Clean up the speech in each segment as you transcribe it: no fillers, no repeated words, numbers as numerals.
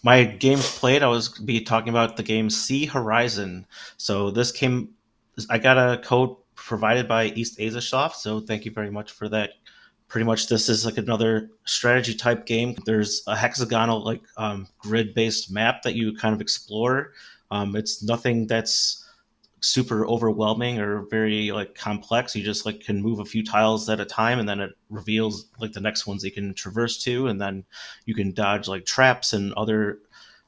My games played, I was be talking about the game Sea Horizon. So this came, I got a code provided by East Asia Soft. So thank you very much for that. Pretty much, this is like another strategy type game. There's a hexagonal like grid based map that you kind of explore. It's nothing that's super overwhelming or very like complex. You just like can move a few tiles at a time, and then it reveals like the next ones you can traverse to, and then you can dodge like traps and other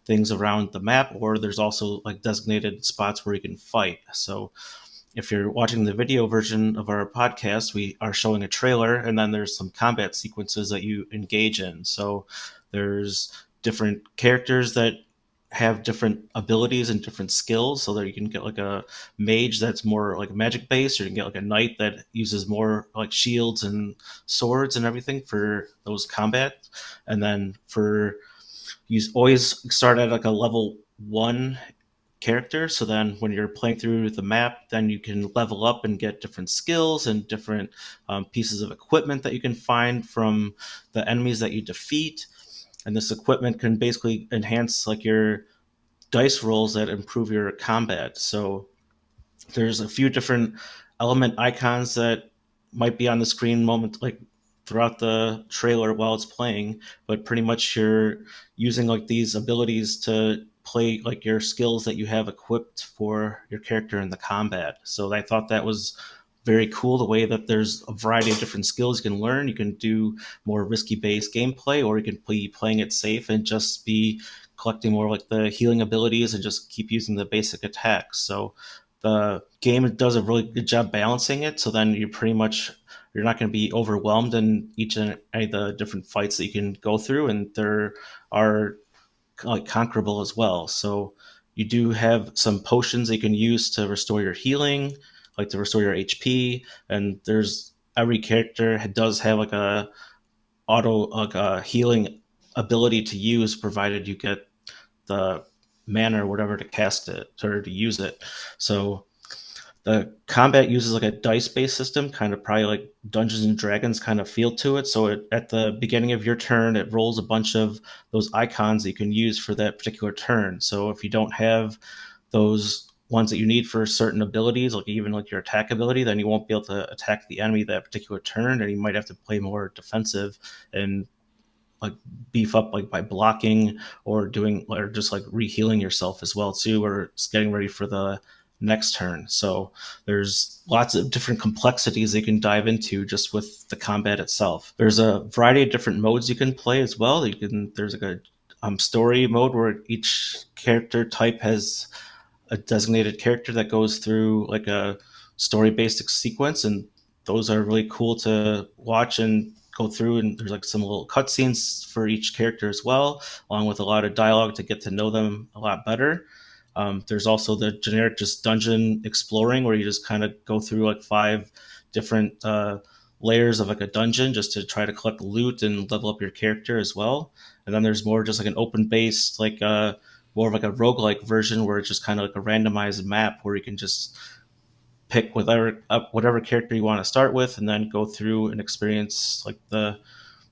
things around the map. Or there's also like designated spots where you can fight. So if you're watching the video version of our podcast, we are showing a trailer, and then there's some combat sequences that you engage in. So there's different characters that have different abilities and different skills, so that you can get like a mage that's more like magic based, or you can get like a knight that uses more like shields and swords and everything for those combat. And then for you always start at like a level one character. So then when you're playing through the map, then you can level up and get different skills and different pieces of equipment that you can find from the enemies that you defeat. And this equipment can basically enhance like your dice rolls that improve your combat. So there's a few different element icons that might be on the screen moment like throughout the trailer while it's playing, but pretty much you're using like these abilities to play like your skills that you have equipped for your character in the combat. So I thought that was very cool, the way that there's a variety of different skills you can learn. You can do more risky based gameplay, or you can be playing it safe and just be collecting more like the healing abilities and just keep using the basic attacks. So the game does a really good job balancing it. So then you're not going to be overwhelmed in each and any of the different fights that you can go through, and there are like conquerable as well. So you do have some potions that you can use to restore your healing, like to restore your HP. And there's every character does have like a auto like a healing ability to use, provided you get the mana or whatever to cast it or to use it. So the combat uses like a dice based system, kind of probably like Dungeons and Dragons kind of feel to it. So at the beginning of your turn, it rolls a bunch of those icons that you can use for that particular turn. So if you don't have those ones that you need for certain abilities, like even like your attack ability, then you won't be able to attack the enemy that particular turn, and you might have to play more defensive and like beef up like by blocking or doing or just like rehealing yourself as well too, or just getting ready for the next turn. So there's lots of different complexities they can dive into just with the combat itself. There's a variety of different modes you can play as well. There's like a story mode where each character type has a designated character that goes through like a story based sequence, and those are really cool to watch and go through. And there's like some little cutscenes for each character as well, along with a lot of dialogue to get to know them a lot better. There's also the generic just dungeon exploring, where you just kind of go through like five different layers of like a dungeon just to try to collect loot and level up your character as well. And then there's more just like an open based like more of like a roguelike version, where it's just kind of like a randomized map where you can just pick whatever character you want to start with, and then go through and experience like the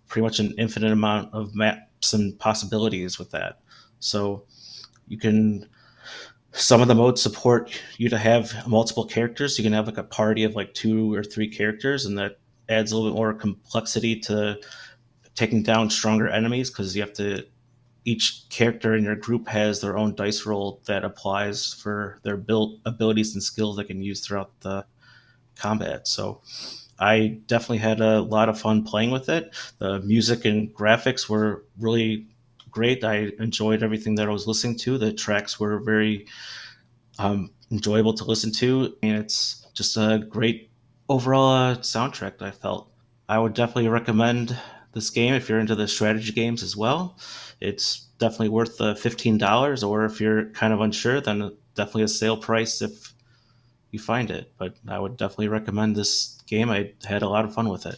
pretty much an infinite amount of maps and possibilities with that. So you can some of the modes support you to have multiple characters. You can have like a party of like two or three characters, and that adds a little bit more complexity to taking down stronger enemies, because you have to each character in your group has their own dice roll that applies for their build abilities and skills they can use throughout the combat. So I definitely had a lot of fun playing with it. The music and graphics were really great. I enjoyed everything that I was listening to. The tracks were very enjoyable to listen to, and it's just a great overall soundtrack that I felt. I would definitely recommend this game if you're into the strategy games as well. It's definitely worth the $15, or if you're kind of unsure, then definitely a sale price if you find it. But I would definitely recommend this game. I had a lot of fun with it.